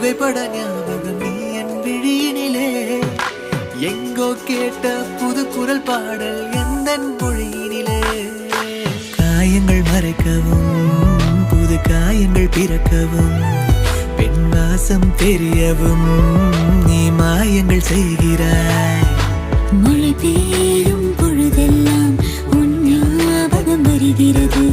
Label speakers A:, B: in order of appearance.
A: புகைப்பட ஞாபகம் நீ என் விழியினிலே. எங்கோ கேட்ட புது குரல் பாடல் எந்த மொழியினிலே. காயங்கள் மறைக்கவும் புது காயங்கள் பிறக்கவும் பெண் வாசம் தெரியவும் நீ மாயங்கள் செய்கிறாய்.
B: மழை பெய்யும் பொழுதெல்லாம் உன் ஞாபகம் வருகிறது.